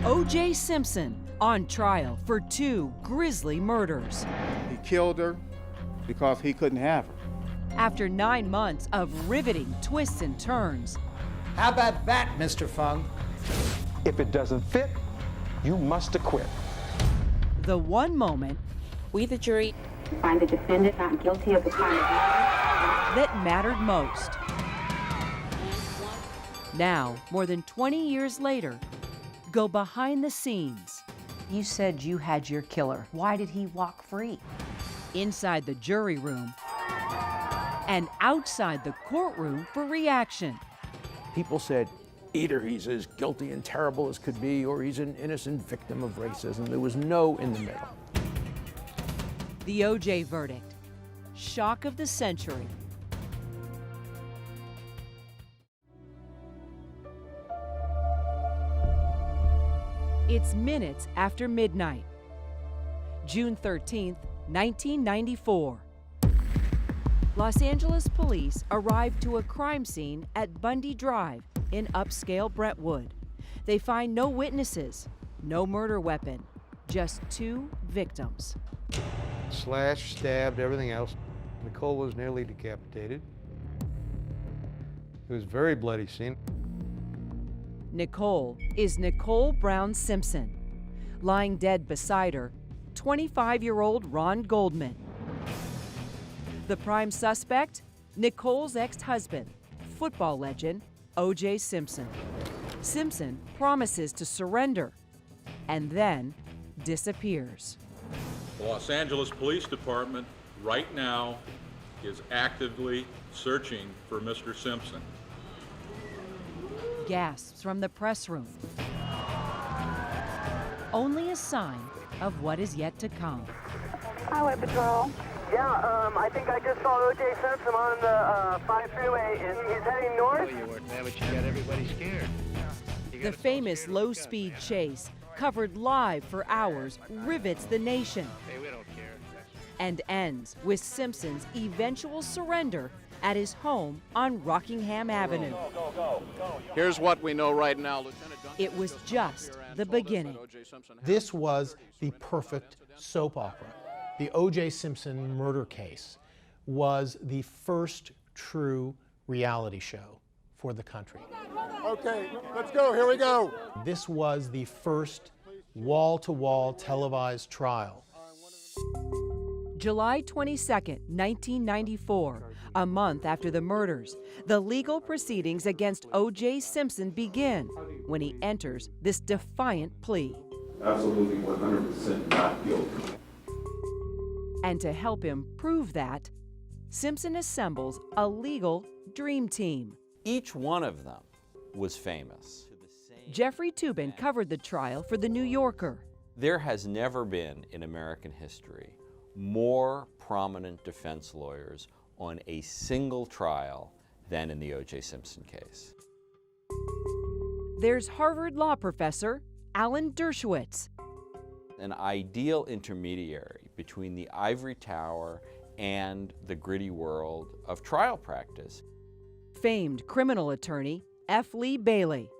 O.J. Simpson on trial for 2 grisly murders. He killed her because he couldn't have her. After 9 months of riveting twists and turns, How about that, Mr. Fung? If it doesn't fit, you must acquit. the one moment We, the jury, find the defendant not guilty of the crime of murder. that mattered most. Now, more than 20 years later, go behind the scenes. You said you had your killer. Why did he walk free? Inside the jury room and outside the courtroom for reaction. People said either he's as guilty and terrible as could be or he's an innocent victim of racism. There was no in the middle. The O.J. verdict. Shock of the century. It's minutes after midnight. June 13th, 1994. Los Angeles police arrived to a crime scene at Bundy Drive in upscale Brentwood. They find no witnesses, no murder weapon, just 2 victims. Slashed, stabbed, everything else. Nicole was nearly decapitated. It was a very bloody scene. Nicole is Nicole Brown Simpson. Lying dead beside her, 25-year-old Ron Goldman. The prime suspect, Nicole's ex-husband, football legend O.J. Simpson. Simpson promises to surrender and then disappears. The Los Angeles Police Department right now is actively searching for Mr. Simpson. Gasps from the press room. Only a sign of what is yet to come. Highway Patrol. Yeah, I think I just saw O.J. Simpson on the 5 freeway, and he's heading north. You weren't there, but you got everybody scared. The famous low-speed chase, covered live for hours, rivets the nation Hey, we don't care. and ends with Simpson's eventual surrender at his home on Rockingham Avenue. Here's what we know right now, Lieutenant Duncan. It was just the beginning. This was the perfect soap opera. The O.J. Simpson murder case was the first true reality show for the country. Okay, let's go. Here we go. This was the first wall-to-wall televised trial. July 22nd, 1994, a month after the murders, the legal proceedings against O.J. Simpson begin when he enters this defiant plea. Absolutely 100% not guilty. And to help him prove that, Simpson assembles a legal dream team. Each one of them was famous. Jeffrey Toobin covered the trial for The New Yorker. There has never been in American history more prominent defense lawyers on a single trial than in the O.J. Simpson case. There's Harvard law professor Alan Dershowitz. An ideal intermediary between the ivory tower and the gritty world of trial practice. Famed criminal attorney F. Lee Bailey.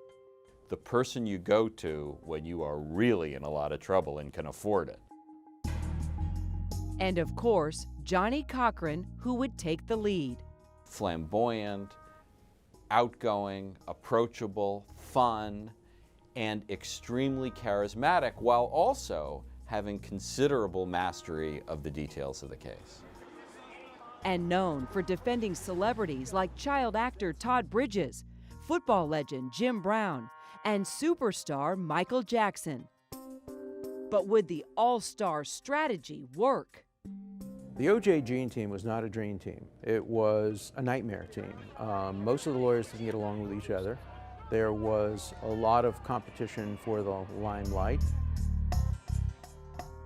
The person you go to when you are really in a lot of trouble and can afford it. And of course, Johnny Cochran, who would take the lead. Flamboyant, outgoing, approachable, fun, and extremely charismatic, while also having considerable mastery of the details of the case. And known for defending celebrities like child actor Todd Bridges, football legend Jim Brown, and superstar Michael Jackson. But would the all-star strategy work? The O.J. Dream Team was not a dream team. It was a nightmare team. Most of the lawyers didn't get along with each other. There was a lot of competition for the limelight.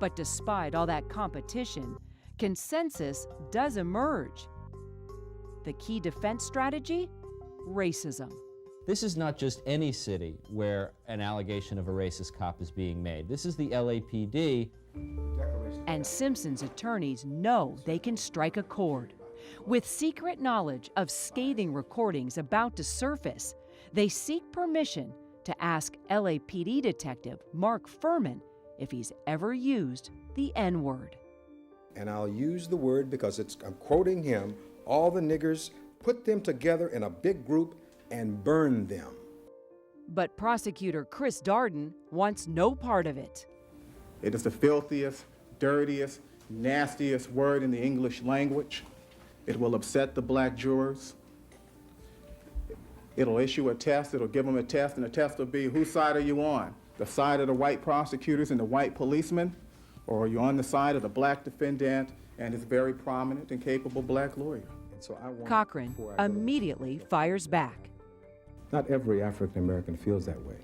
But despite all that competition, consensus does emerge. The key defense strategy? Racism. This is not just any city where an allegation of a racist cop is being made. This is the LAPD. And Simpson's attorneys know they can strike a chord. With secret knowledge of scathing recordings about to surface, they seek permission to ask LAPD detective Mark Furman if he's ever used the N-word. And I'll use the word because I'm quoting him, all the niggers, put them together in a big group and burn them. But prosecutor Chris Darden wants no part of it. It is the filthiest, dirtiest, nastiest word in the English language. It will upset the black jurors. It'll issue a test, it'll give them a test, and the test will be, whose side are you on? The side of the white prosecutors and the white policemen? Or are you on the side of the black defendant and his very prominent and capable black lawyer? And so Cochran immediately fires back. Not every African American feels that way.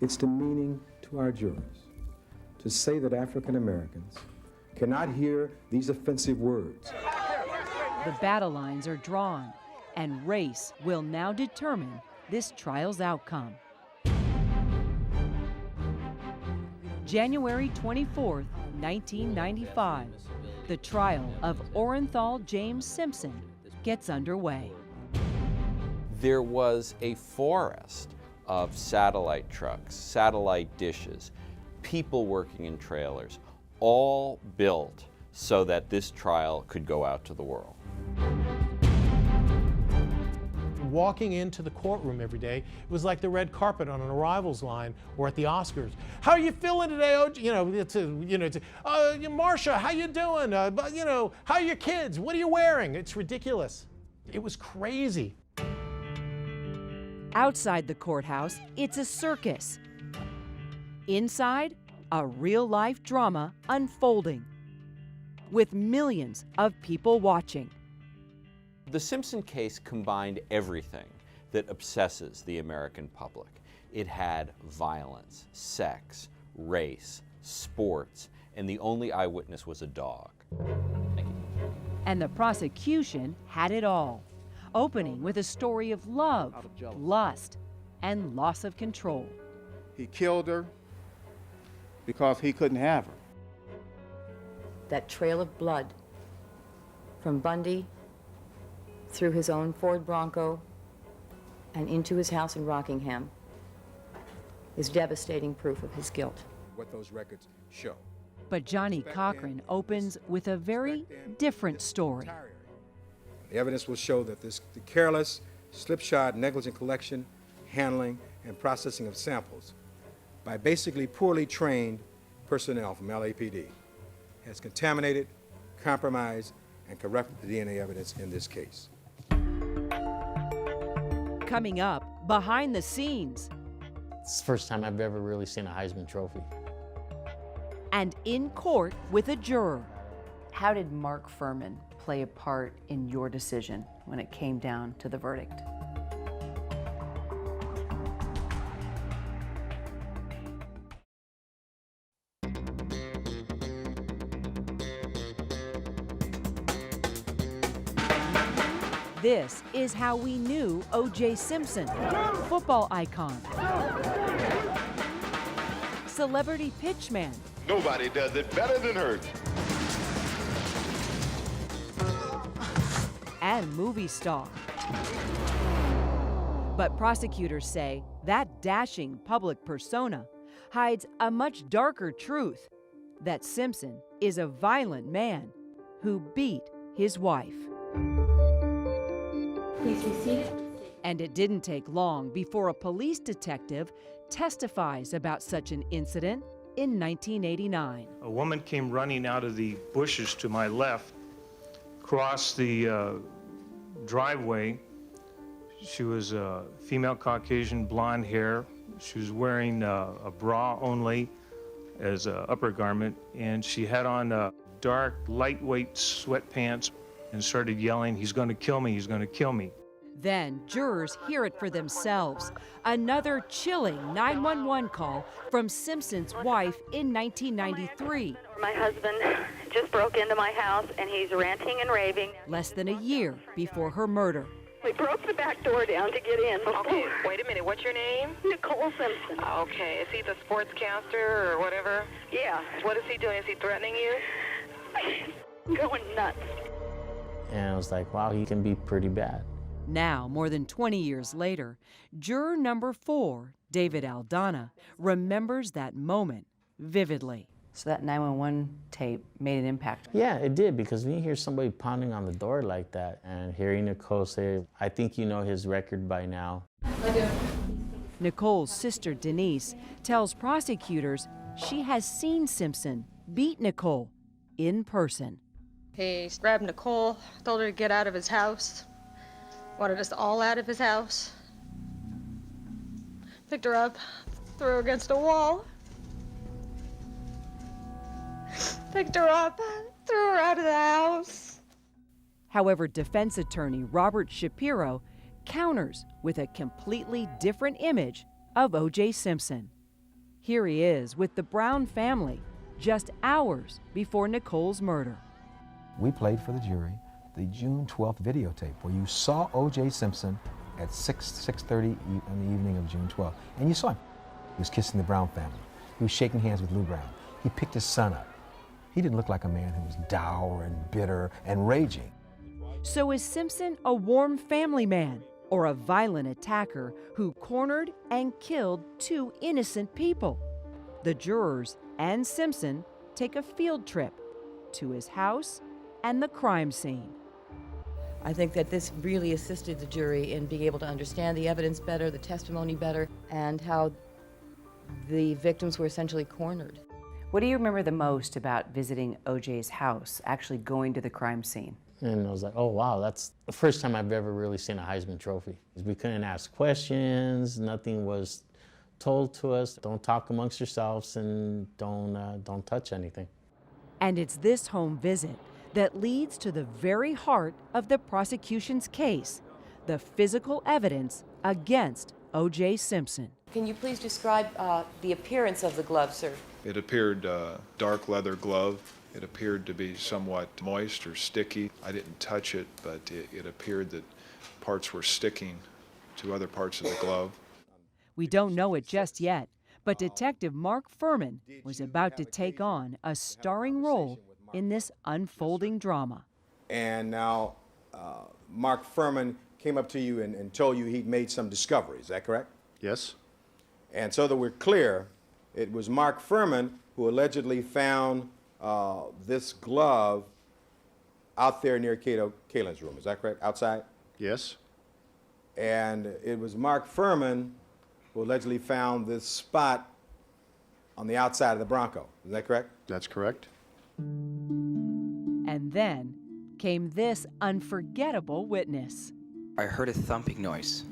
It's demeaning to our jurors to say that African Americans cannot hear these offensive words. The battle lines are drawn, and race will now determine this trial's outcome. January 24th, 1995, the trial of Orenthal James Simpson gets underway. There was a forest of satellite trucks, satellite dishes, people working in trailers, all built so that this trial could go out to the world. Walking into the courtroom every day, it was like the red carpet on an arrivals line or at the Oscars. How are you feeling today? Marsha, how you doing? How are your kids? What are you wearing? It's ridiculous. It was crazy. Outside the courthouse, it's a circus. Inside, a real-life drama unfolding, with millions of people watching. The Simpson case combined everything that obsesses the American public. It had violence, sex, race, sports, and the only eyewitness was a dog. And the prosecution had it all, opening with a story of love, lust, and loss of control. He killed her because he couldn't have her. That trail of blood from Bundy through his own Ford Bronco and into his house in Rockingham is devastating proof of his guilt. What those records show. But Johnny Cochran opens with a very different story. The evidence will show that the careless, slipshod, negligent collection, handling, and processing of samples by basically poorly trained personnel from LAPD has contaminated, compromised, and corrupted the DNA evidence in this case. Coming up, behind the scenes. It's the first time I've ever really seen a Heisman Trophy. And in court with a juror. How did Mark Furman play a part in your decision when it came down to the verdict? This is how we knew O.J. Simpson, football icon, celebrity pitchman. Nobody does it better than her. And movie star. But prosecutors say that dashing public persona hides a much darker truth, that Simpson is a violent man who beat his wife. Please be seated. And it didn't take long before a police detective testifies about such an incident in 1989. A woman came running out of the bushes to my left, crossed the driveway. She was a female Caucasian, blonde hair. She was wearing a bra only as an upper garment, and she had on dark, lightweight sweatpants and started yelling, "He's going to kill me, he's going to kill me." Then jurors hear it for themselves. Another chilling 911 call from Simpson's wife in 1993. My husband just broke into my house and he's ranting and raving. Less than a year before her murder. We broke the back door down to get in. Okay, wait a minute. What's your name? Nicole Simpson. Okay, is he the sportscaster or whatever? Yeah. What is he doing? Is he threatening you? Going nuts. And I was like, wow, he can be pretty bad. Now, more than 20 years later, juror number 4 David Aldana remembers that moment vividly. So that 911 tape made an impact. Yeah, it did, because when you hear somebody pounding on the door like that and hearing Nicole say, I think you know his record by now. I do. Nicole's sister Denise tells prosecutors she has seen Simpson beat Nicole in person. He grabbed Nicole, told her to get out of his house, wanted us all out of his house. Picked her up, threw her against a wall. Picked her up, threw her out of the house. However, defense attorney Robert Shapiro counters with a completely different image of O.J. Simpson. Here he is with the Brown family just hours before Nicole's murder. We played for the jury the June 12th videotape where you saw O.J. Simpson at 6:30 on the evening of June 12th. And you saw him. He was kissing the Brown family. He was shaking hands with Lou Brown. He picked his son up. He didn't look like a man who was dour and bitter and raging. So is Simpson a warm family man or a violent attacker who cornered and killed two innocent people? The jurors and Simpson take a field trip to his house and the crime scene. I think that this really assisted the jury in being able to understand the evidence better, the testimony better, and how the victims were essentially cornered. What do you remember the most about visiting O.J.'s house, actually going to the crime scene? And I was like, oh, wow, that's the first time I've ever really seen a Heisman Trophy. We couldn't ask questions, nothing was told to us. Don't talk amongst yourselves and don't touch anything. And it's this home visit that leads to the very heart of the prosecution's case, the physical evidence against O.J. Simpson. Can you please describe the appearance of the glove, sir? It appeared dark leather glove. It appeared to be somewhat moist or sticky. I didn't touch it, but it appeared that parts were sticking to other parts of the glove. We don't know it just yet, but Detective Mark Furman was about to take on a starring role in this unfolding drama. And now Mark Furman came up to you and told you he'd made some discoveries, is that correct? Yes. And so that we're clear, it was Mark Furman who allegedly found this glove out there near Kaylin's room, is that correct? Outside? Yes. And it was Mark Furman who allegedly found this spot on the outside of the Bronco, is that correct? That's correct. And then came this unforgettable witness. I heard a thumping noise.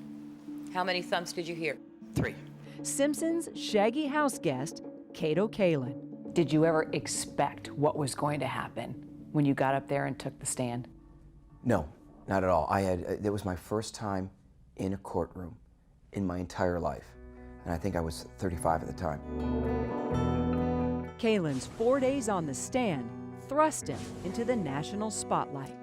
How many thumps did you hear? 3. Simpson's shaggy house guest, Kato Kaelin. Did you ever expect what was going to happen when you got up there and took the stand? No, not at all. It was my first time in a courtroom in my entire life. And I think I was 35 at the time. Kaelin's 4 days on the stand thrust him into the national spotlight.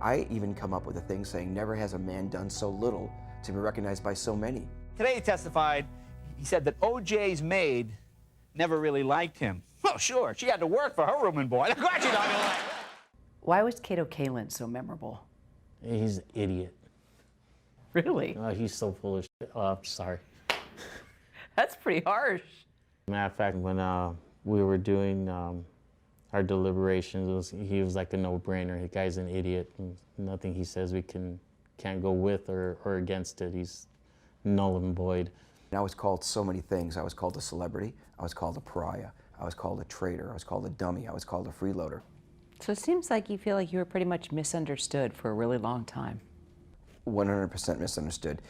I even come up with a thing saying, never has a man done so little to be recognized by so many. Today he testified, he said that O.J.'s maid never really liked him. Well, sure, she had to work for her room and board. Of course she's not gonna like him. Why was Kato Kaelin so memorable? He's an idiot. Really? He's so full of shit. Sorry. That's pretty harsh. Matter of fact, when we were doing our deliberations, he was like a no-brainer. The guy's an idiot. And nothing he says we can't go with or against it. He's null and void. I was called so many things. I was called a celebrity. I was called a pariah. I was called a traitor. I was called a dummy. I was called a freeloader. So it seems like you feel like you were pretty much misunderstood for a really long time. 100% misunderstood.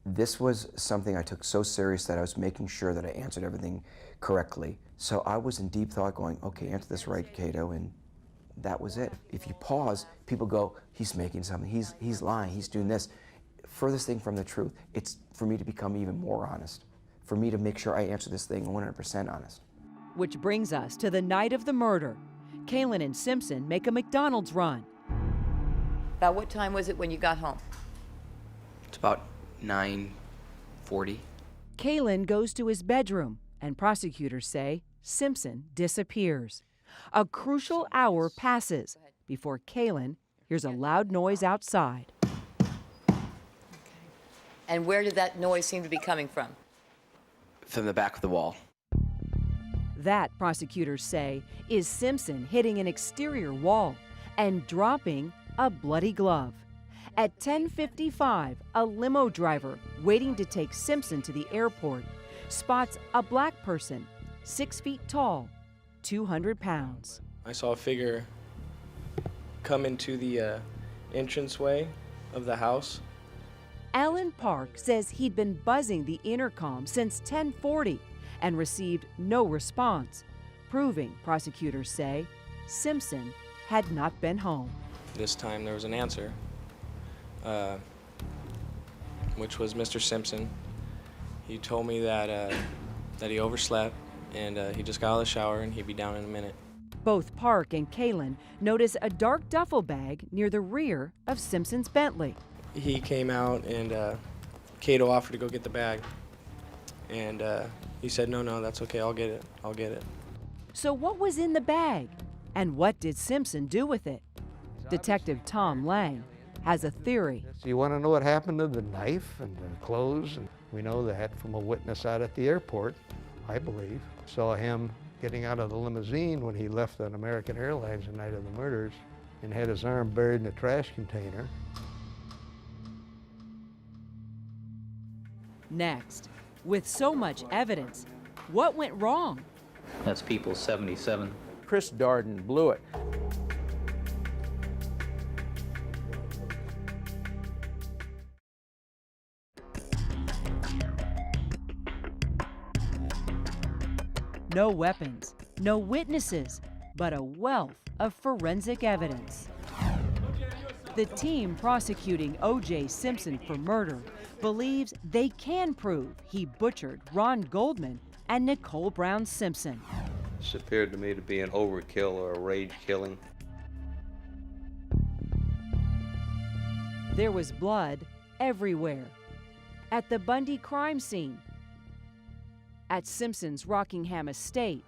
This was something I took so serious that I was making sure that I answered everything correctly. So I was in deep thought going, okay, answer this right, Kato, and that was it. If you pause, people go, he's making something, he's lying, he's doing this. Furthest thing from the truth, it's for me to become even more honest, for me to make sure I answer this thing 100% honest. Which brings us to the night of the murder. Kaelin and Simpson make a McDonald's run. About what time was it when you got home? It's about 9:40. Kaelin goes to his bedroom, and prosecutors say Simpson disappears. A crucial hour passes before Kaelin hears a loud noise outside. And where did that noise seem to be coming from? from the back of the wall. That, prosecutors say, is Simpson hitting an exterior wall and dropping a bloody glove. At 10:55, a limo driver waiting to take Simpson to the airport spots a black person, 6 feet tall, 200 pounds. I saw a figure come into the entranceway of the house. Alan Park says he'd been buzzing the intercom since 10:40 and received no response, proving, prosecutors say, Simpson had not been home. This time there was an answer, which was Mr. Simpson. He told me that he overslept and he just got out of the shower and he'd be down in a minute. Both Park and Kalen notice a dark duffel bag near the rear of Simpson's Bentley. He came out and Cato offered to go get the bag. And he said, no, that's okay, I'll get it. So what was in the bag? And what did Simpson do with it? Detective Tom Lang has a theory. So you want to know what happened to the knife and the clothes? And we know that from a witness out at the airport, I believe, saw him getting out of the limousine when he left on American Airlines the night of the murders and had his arm buried in a trash container. Next, with so much evidence, what went wrong? That's People 77. Chris Darden blew it. No weapons, no witnesses, but a wealth of forensic evidence. The team prosecuting O.J. Simpson for murder believes they can prove he butchered Ron Goldman and Nicole Brown Simpson. This appeared to me to be an overkill or a rage killing. There was blood everywhere. At the Bundy crime scene, at Simpson's Rockingham estate,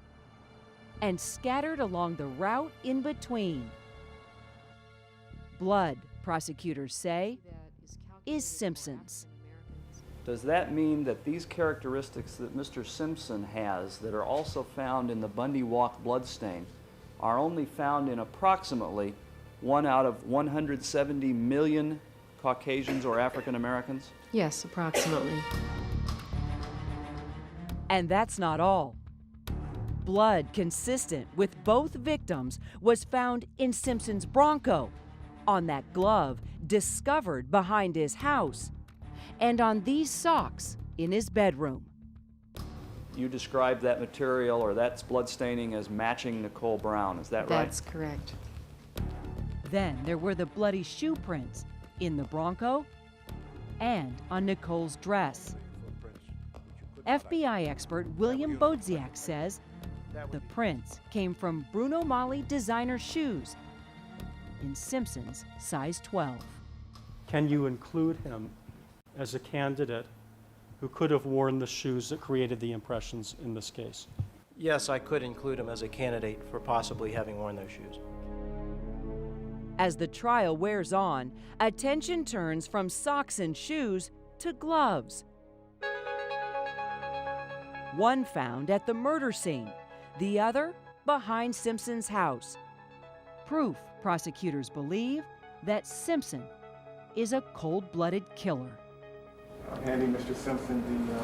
and scattered along the route in between. Blood, prosecutors say, is Simpson's. Does that mean that these characteristics that Mr. Simpson has that are also found in the Bundy Walk bloodstain are only found in approximately 1 out of 170 million Caucasians or African Americans? Yes, approximately. And that's not all. Blood consistent with both victims was found in Simpson's Bronco, on that glove discovered behind his house, and on these socks in his bedroom. You described that material or that bloodstaining as matching Nicole Brown, is that right? That's correct. Then there were the bloody shoe prints in the Bronco and on Nicole's dress. FBI expert William Bodziak says the prints came from Bruno Magli designer shoes in Simpson's size 12. Can you include him as a candidate who could have worn the shoes that created the impressions in this case? Yes, I could include him as a candidate for possibly having worn those shoes. As the trial wears on, attention turns from socks and shoes to gloves. One found at the murder scene, the other behind Simpson's house. Proof, prosecutors believe, that Simpson is a cold-blooded killer. Handy Mr. Simpson the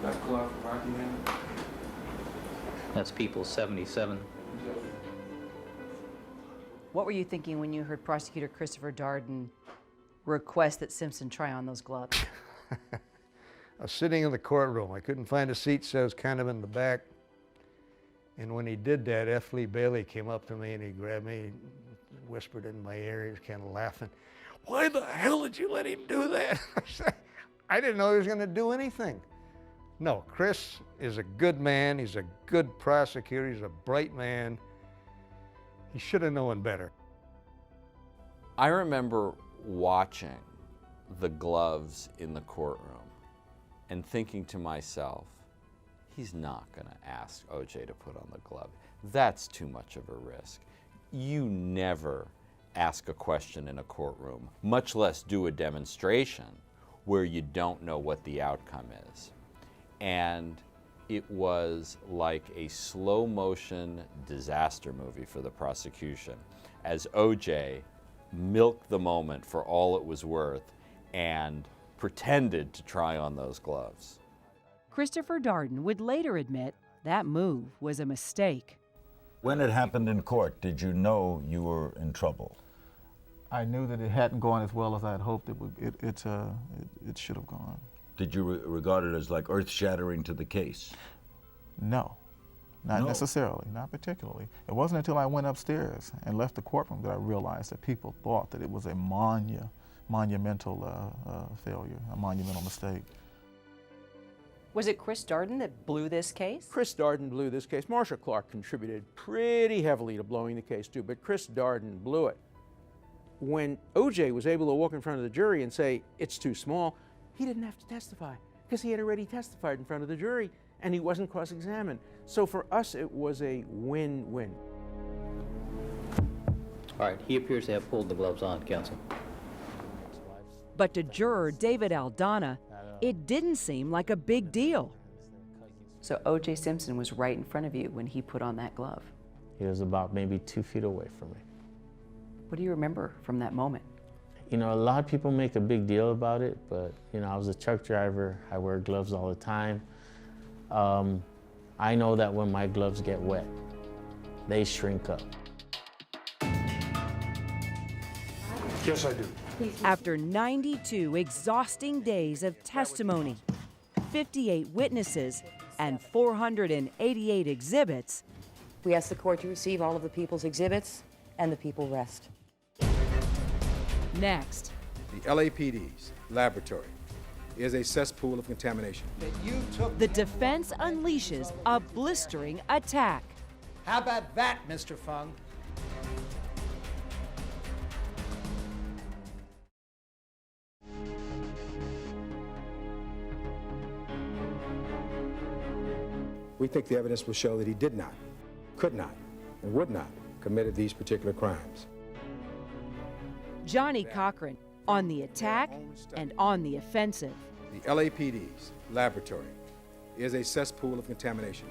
left glove, Rocky hand. That's People 77. What were you thinking when you heard Prosecutor Christopher Darden request that Simpson try on those gloves? I was sitting in the courtroom. I couldn't find a seat, so I was kind of in the back. And when he did that, F. Lee Bailey came up to me and he grabbed me, whispered in my ear, he was kind of laughing. Why the hell did you let him do that? I said, I didn't know he was going to do anything. No, Chris is a good man. He's a good prosecutor. He's a bright man. He should have known better. I remember watching the gloves in the courtroom and thinking to myself, he's not going to ask O.J. to put on the glove. That's too much of a risk. You never ask a question in a courtroom, much less do a demonstration, where you don't know what the outcome is. And it was like a slow motion disaster movie for the prosecution as O.J. milked the moment for all it was worth and pretended to try on those gloves. Christopher Darden would later admit that move was a mistake. When it happened in court, did you know you were in trouble? I knew that it hadn't gone as well as I had hoped it should have gone. Did you regard it as like earth-shattering to the case? No, not necessarily, not particularly. It wasn't until I went upstairs and left the courtroom that I realized that people thought that it was a monumental failure, a monumental mistake. Was it Chris Darden that blew this case? Chris Darden blew this case. Marcia Clark contributed pretty heavily to blowing the case too, but Chris Darden blew it. When O.J. was able to walk in front of the jury and say, it's too small, he didn't have to testify because he had already testified in front of the jury and he wasn't cross-examined. So for us, it was a win-win. All right, he appears to have pulled the gloves on, counsel. But to juror David Aldana, it didn't seem like a big deal. So O.J. Simpson was right in front of you when he put on that glove. He was about maybe 2 feet away from me. What do you remember from that moment? You know, a lot of people make a big deal about it, but, you know, I was a truck driver. I wear gloves all the time. I know that when my gloves get wet, they shrink up. Yes, I do. After 92 exhausting days of testimony, 58 witnesses, and 488 exhibits, We ask the court to receive all of the people's exhibits, and the people rest. next. The LAPD's laboratory is a cesspool of contamination. The defense unleashes a blistering attack. How about that, Mr. Fung? We think the evidence will show that he did not, could not, and would not committed these particular crimes. Johnny Cochran on the attack and on the offensive. The LAPD's laboratory is a cesspool of contamination.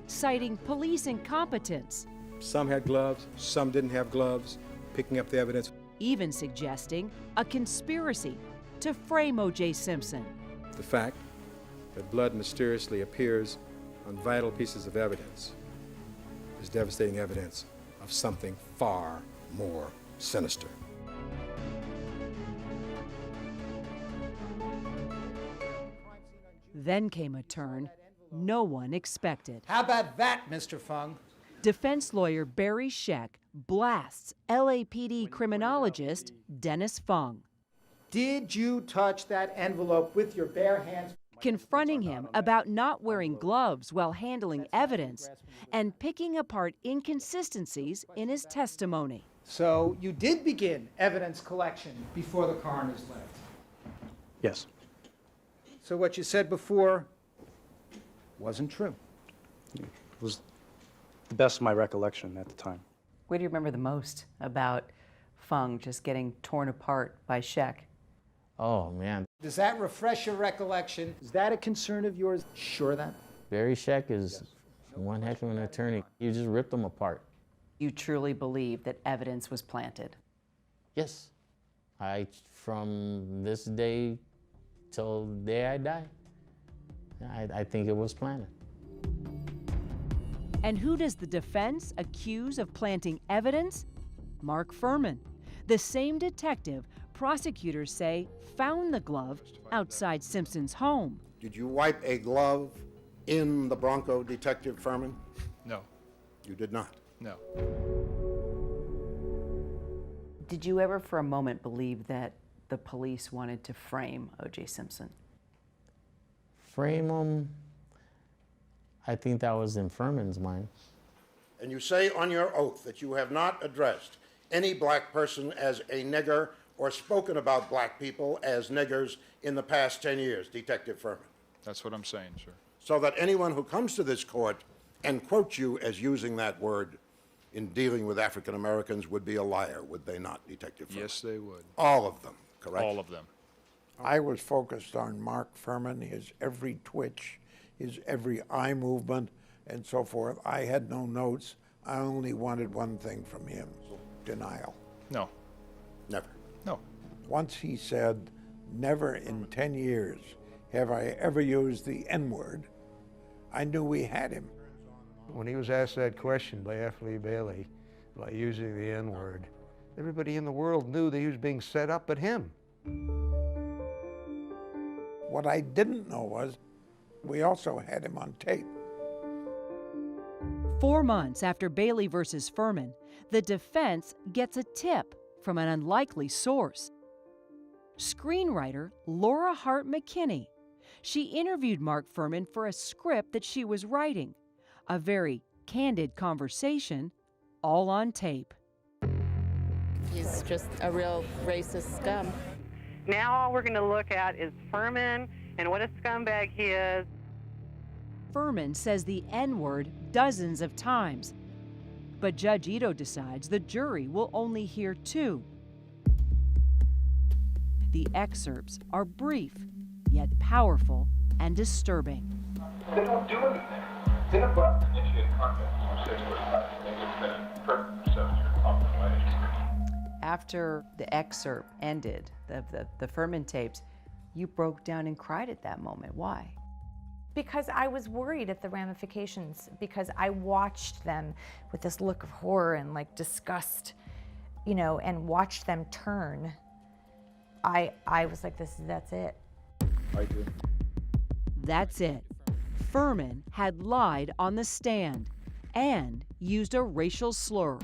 Citing police incompetence, Some had gloves, some didn't have gloves, picking up the evidence. even suggesting a conspiracy to frame O.J. Simpson. The fact that blood mysteriously appears on vital pieces of evidence is devastating evidence of something far more sinister. Then came a turn no one expected. How about that, Mr. Fung? Defense lawyer Barry Scheck blasts LAPD criminologist Dennis Fung, Did you touch that envelope with your bare hands? confronting him about not wearing gloves while handling evidence and picking apart inconsistencies in his testimony. So you did begin evidence collection before the coroner's left. Yes. So what you said before wasn't true. It was the best of my recollection at the time. What do you remember the most about Fung just getting torn apart by Scheck? Oh, man. Does that refresh your recollection? Is that a concern of yours? Sure of that? Barry Scheck is one heck of an attorney. You just ripped them apart. You truly believe that evidence was planted? Yes. From this day till the day I die, I think it was planted. And who does the defense accuse of planting evidence? Mark Furman, the same detective prosecutors say found the glove outside Simpson's home. Did you wipe a glove in the Bronco, Detective Furman? No. You did not? No. Did you ever for a moment believe that the police wanted to frame O.J. Simpson? Frame him, I think that was in Furman's mind. And you say on your oath that you have not addressed any black person as a nigger or spoken about black people as niggers in the past 10 years, Detective Furman. That's what I'm saying, sir. So that anyone who comes to this court and quotes you as using that word in dealing with African Americans would be a liar, would they not, Detective Furman? Yes, they would. All of them, correct? All of them. I was focused on Mark Furman, his every twitch, his every eye movement, and so forth. I had no notes. I only wanted one thing from him, denial. No. Never. No. Once he said, never in 10 years have I ever used the N-word, I knew we had him. When he was asked that question by F. Lee Bailey about using the N-word, everybody in the world knew that he was being set up at him. What I didn't know was we also had him on tape. 4 months after Bailey versus Furman, the defense gets a tip from an unlikely source. Screenwriter Laura Hart McKinney. She interviewed Mark Furman for a script that she was writing. A very candid conversation, all on tape. He's just a real racist scum. Now all we're going to look at is Furman and what a scumbag he is. Furman says the N-word dozens of times, but Judge Ito decides the jury will only hear 2. The excerpts are brief, yet powerful and disturbing. They don't do anything. They don't go out and initiate contact from 6 foot 5. I think it's been a perfect 7-year compromise. After the excerpt ended, the Furman tapes, you broke down and cried at that moment. Why? Because I was worried at the ramifications, because I watched them with this look of horror and like disgust, you know, and watched them turn. I was like, that's it. I do. That's it. Furman had lied on the stand and used a racial slur.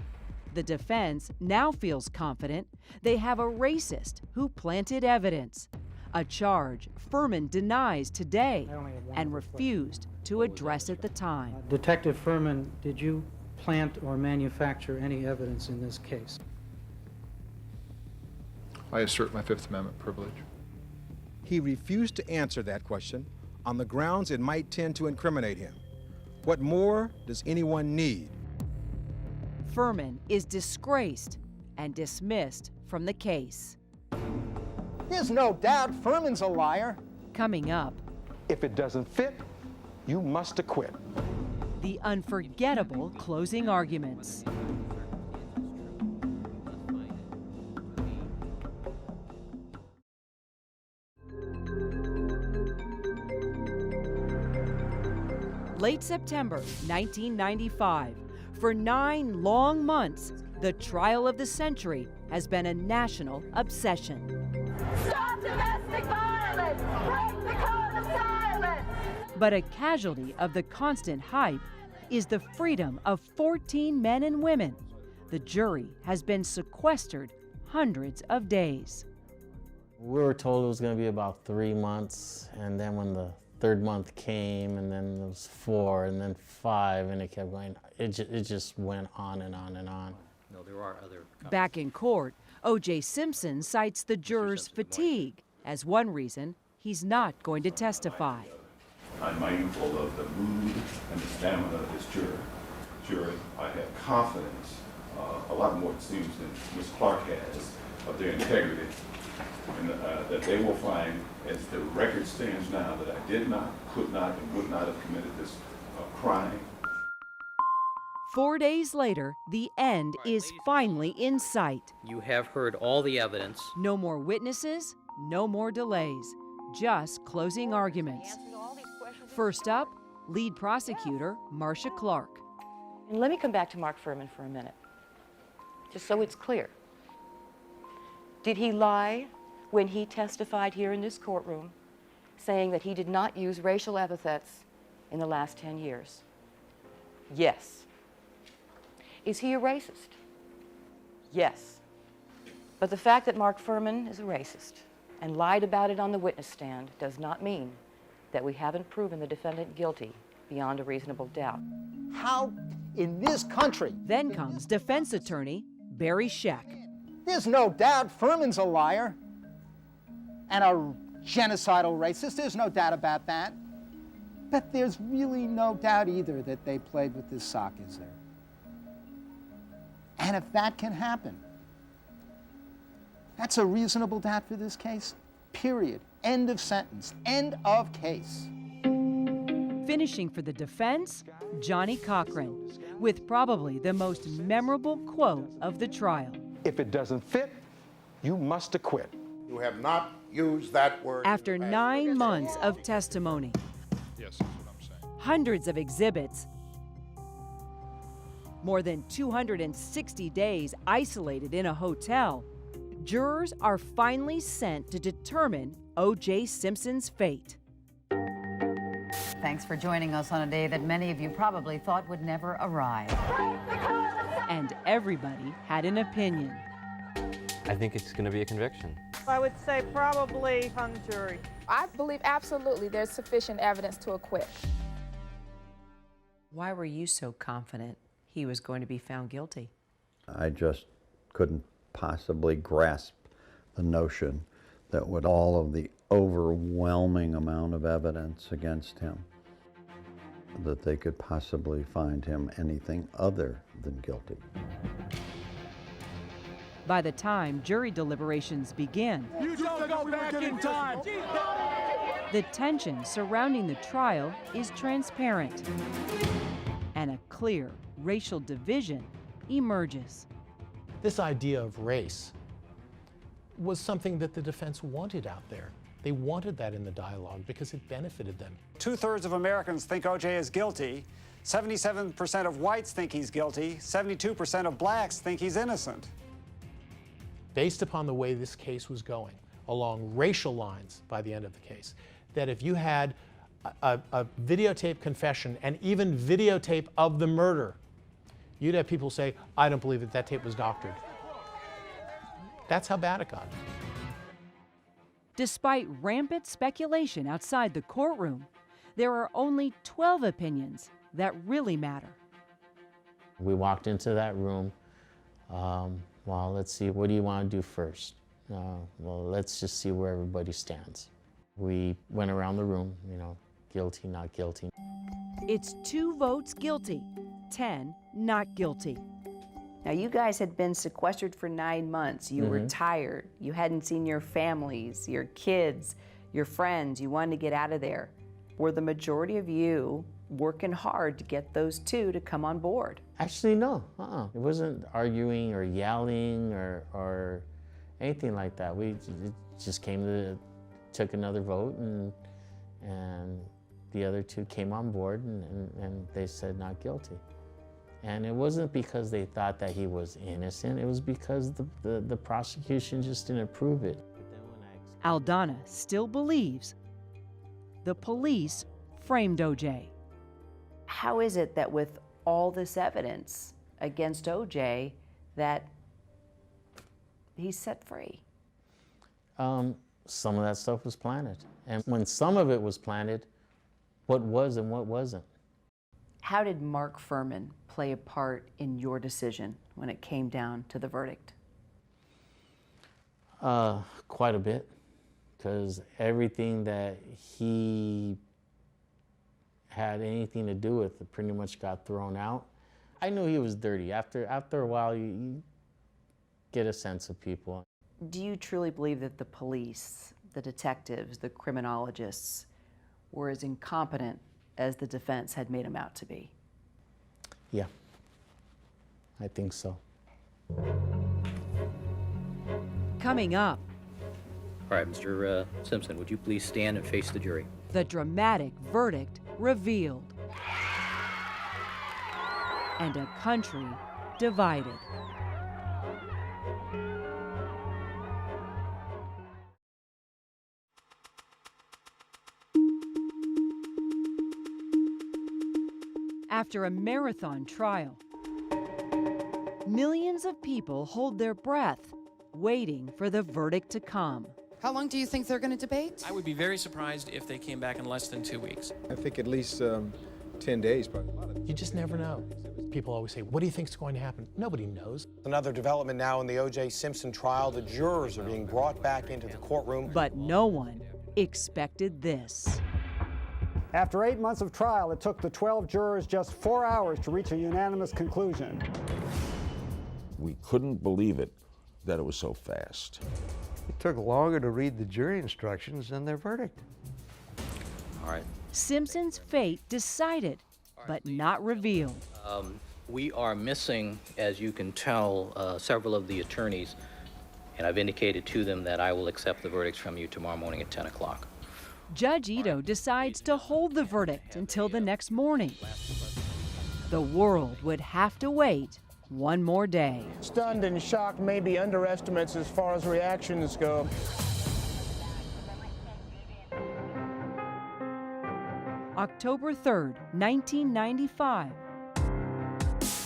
The defense now feels confident they have a racist who planted evidence, a charge Furman denies today and refused to address at the time. Detective Furman, did you plant or manufacture any evidence in this case? I assert my Fifth Amendment privilege. He refused to answer that question on the grounds it might tend to incriminate him. What more does anyone need? Furman is disgraced and dismissed from the case. There's no doubt Furman's a liar. Coming up, if it doesn't fit, you must acquit. The unforgettable closing arguments. Late September 1995. For 9 long months, the trial of the century has been a national obsession. Stop domestic violence! Break the code of silence! But a casualty of the constant hype is the freedom of 14 men and women. The jury has been sequestered hundreds of days. We were told it was going to be about 3 months, and then when the 3rd month came, and then there was 4, and then 5, and it kept going. It just went on and on and on. No, there are other. Back in court, O.J. Simpson cites the jurors' fatigue as one reason he's not going to testify. I'm mindful of the mood and the stamina of this jury. I have confidence, a lot more it seems than Ms. Clark has, of their integrity, and that they will find, as the record stands now, that I did not, could not, and would not have committed this crime. 4 days later, the end is finally in sight. You have heard all the evidence. No more witnesses, no more delays, just closing arguments. First up, lead prosecutor Marcia Clark. And let me come back to Mark Furman for a minute, just so it's clear. Did he lie when he testified here in this courtroom, saying that he did not use racial epithets in the last 10 years? Yes. Is he a racist? Yes. But the fact that Mark Furman is a racist and lied about it on the witness stand does not mean that we haven't proven the defendant guilty beyond a reasonable doubt. How in this country? Then comes defense attorney Barry Scheck. There's no doubt Furman's a liar and a genocidal racist. There's no doubt about that. But there's really no doubt either that they played with this sock, is there? And if that can happen, that's a reasonable doubt for this case, period. End of sentence. End of case. Finishing for the defense, Johnny Cochran, with probably the most memorable quote of the trial. If it doesn't fit, you must acquit. You have not used that word. After 9 months of testimony, Yes, that's what I'm saying. hundreds of exhibits, more than 260 days isolated in a hotel, jurors are finally sent to determine O.J. Simpson's fate. Thanks for joining us on a day that many of you probably thought would never arrive. And everybody had an opinion. I think it's going to be a conviction. I would say probably hung jury. I believe absolutely there's sufficient evidence to acquit. Why were you so confident he was going to be found guilty? I just couldn't possibly grasp the notion that with all of the overwhelming amount of evidence against him, that they could possibly find him anything other than guilty. By the time jury deliberations begin, You don't go back in time. the tension surrounding the trial is transparent, and a clear racial division emerges. This idea of race was something that the defense wanted out there. They wanted that in the dialogue because it benefited them. 2/3 of Americans think O.J. is guilty. 77% of whites think he's guilty. 72% of blacks think he's innocent. Based upon the way this case was going, along racial lines by the end of the case, that if you had a videotape confession and even videotape of the murder, you'd have people say, I don't believe that that tape was doctored. That's how bad it got. Despite rampant speculation outside the courtroom, there are only 12 opinions that really matter. We walked into that room. Well, let's see, what do you want to do first? Well, let's just see where everybody stands. We went around the room, guilty, not guilty. It's 2 votes guilty, 10 not guilty. Now, you guys had been sequestered for 9 months. You were tired. You hadn't seen your families, your kids, your friends. You wanted to get out of there. Were the majority of you working hard to get those 2 to come on board? Actually, no. It wasn't arguing or yelling or anything like that. We just took another vote, and the other 2 came on board, and they said not guilty. And it wasn't because they thought that he was innocent. It was because the prosecution just didn't approve it. Aldana still believes the police framed O.J. How is it that with all this evidence against O.J. that he's set free? Some of that stuff was planted. And when some of it was planted, what was and what wasn't? How did Mark Furman play a part in your decision when it came down to the verdict? Quite a bit, because everything that he had anything to do with pretty much got thrown out. I knew he was dirty. After a while, you get a sense of people. Do you truly believe that the police, the detectives, the criminologists were as incompetent as the defense had made them out to be? Yeah, I think so. Coming up, All right, Mr. Simpson, would you please stand and face the jury? the dramatic verdict revealed, and a country divided. After a marathon trial, millions of people hold their breath, waiting for the verdict to come. How long do you think they're going to debate? I would be very surprised if they came back in less than 2 weeks. I think at least 10 days, probably. You just never know. People always say, what do you think is going to happen? Nobody knows. Another development now in the O.J. Simpson trial. The jurors are being brought back into the courtroom. But no one expected this. After 8 months of trial, it took the 12 jurors just 4 hours to reach a unanimous conclusion. We couldn't believe it, that it was so fast. It took longer to read the jury instructions than their verdict. All right. Simpson's fate decided, but not revealed. We are missing, as you can tell, several of the attorneys, and I've indicated to them that I will accept the verdicts from you tomorrow morning at 10 o'clock. Judge Ito decides to hold the verdict until the next morning. The world would have to wait one more day. Stunned and shocked may be underestimates as far as reactions go. October 3rd, 1995.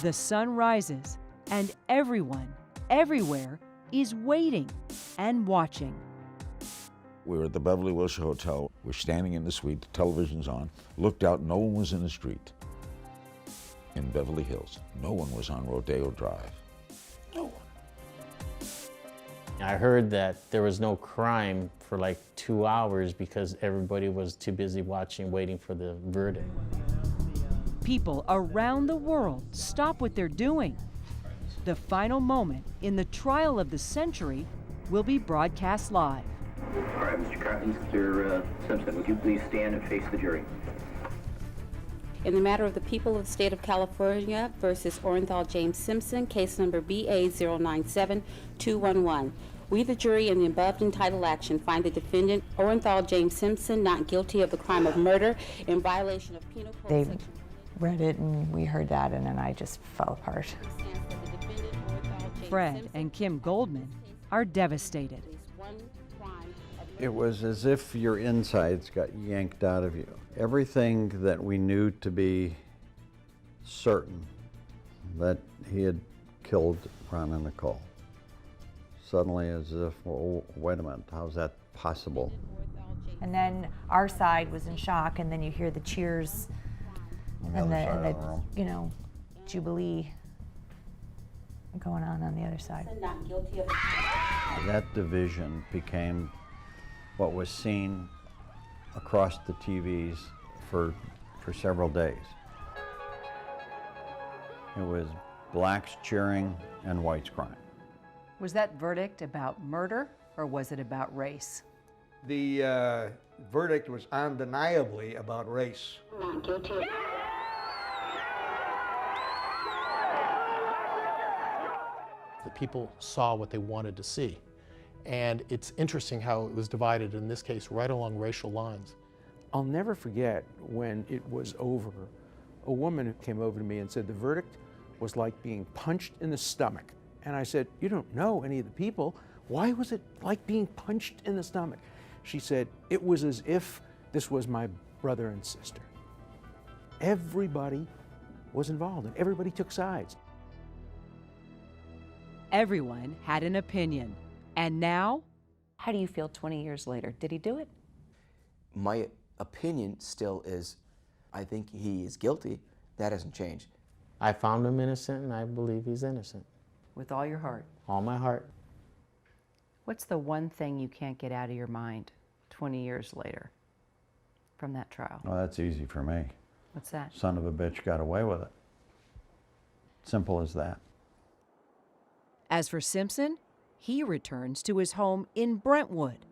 The sun rises, and everyone, everywhere, is waiting and watching. We were at the Beverly Wilshire Hotel. We're standing in the suite, the television's on. Looked out, no one was in the street. In Beverly Hills, no one was on Rodeo Drive. No one. I heard that there was no crime for like 2 hours because everybody was too busy watching, waiting for the verdict. People around the world stop what they're doing. The final moment in the trial of the century will be broadcast live. All right, Mr. Simpson, would you please stand and face the jury? In the matter of the people of the state of California versus Orenthal James Simpson, case number BA097211. We, the jury, in the above entitled action, find the defendant, Orenthal James Simpson, not guilty of the crime of murder in violation of penal code They section. read it and we heard that, and then I just fell apart. Fred and Kim Goldman are devastated. It was as if your insides got yanked out of you. Everything that we knew to be certain, that he had killed Ron and Nicole, suddenly as if, well, wait a minute, how's that possible? And then our side was in shock, and then you hear the cheers and the you know, jubilee going on the other side. That division became what was seen across the TVs for several days. It was blacks cheering and whites crying. Was that verdict about murder, or was it about race? The verdict was undeniably about race. Not guilty. The people saw what they wanted to see. And it's interesting how it was divided, in this case, right along racial lines. I'll never forget when it was over, a woman who came over to me and said the verdict was like being punched in the stomach. And I said, you don't know any of the people. Why was it like being punched in the stomach? She said, it was as if this was my brother and sister. Everybody was involved and everybody took sides. Everyone had an opinion. And now? How do you feel 20 years later? Did he do it? My opinion still is, I think he is guilty. That hasn't changed. I found him innocent, and I believe he's innocent. With all your heart? All my heart. What's the one thing you can't get out of your mind 20 years later from that trial? Well, that's easy for me. What's that? Son of a bitch got away with it. Simple as that. As for Simpson, he returns to his home in Brentwood.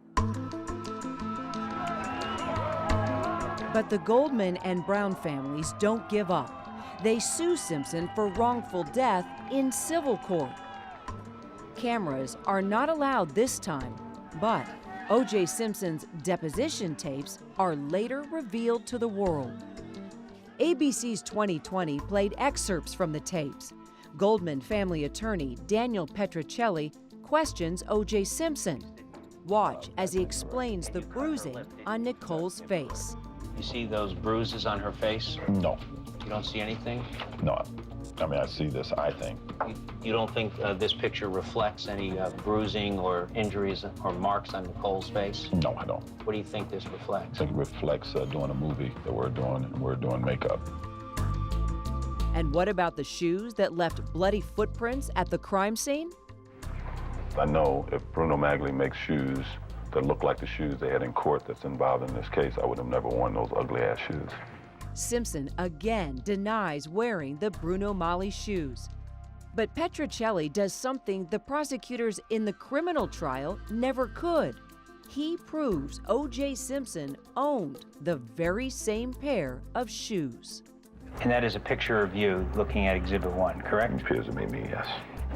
But the Goldman and Brown families don't give up. They sue Simpson for wrongful death in civil court. Cameras are not allowed this time, but O.J. Simpson's deposition tapes are later revealed to the world. ABC's 2020 played excerpts from the tapes. Goldman family attorney Daniel Petrocelli questions O.J. Simpson. Watch as he explains the bruising on Nicole's face. You see those bruises on her face? No. You don't see anything? No. I mean, I see this, I think. You don't think this picture reflects any bruising or injuries or marks on Nicole's face? No, I don't. What do you think this reflects? I think it reflects doing a movie that we're doing, and we're doing makeup. And what about the shoes that left bloody footprints at the crime scene? I know if Bruno Magli makes shoes that look like the shoes they had in court that's involved in this case, I would have never worn those ugly-ass shoes. Simpson again denies wearing the Bruno Magli shoes. But Petrocelli does something the prosecutors in the criminal trial never could. He proves O.J. Simpson owned the very same pair of shoes. And that is a picture of you looking at Exhibit 1, correct? It appears to be me, yes.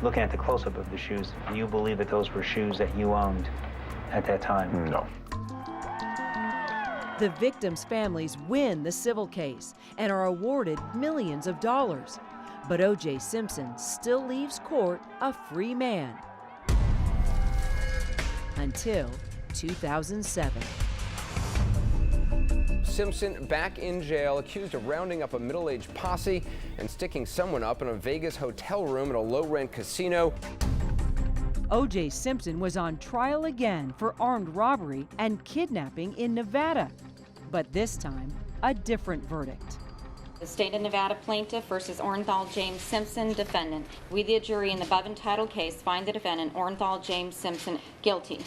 Looking at the close-up of the shoes, do you believe that those were shoes that you owned at that time? No. The victims' families win the civil case and are awarded millions of dollars. But O.J. Simpson still leaves court a free man. Until 2007. Simpson back in jail, accused of rounding up a middle-aged posse and sticking someone up in a Vegas hotel room at a low-rent casino. O.J. Simpson was on trial again for armed robbery and kidnapping in Nevada. But this time, a different verdict. The state of Nevada plaintiff versus Orenthal James Simpson, defendant. We, the jury in the above entitled case, find the defendant, Orenthal James Simpson, guilty.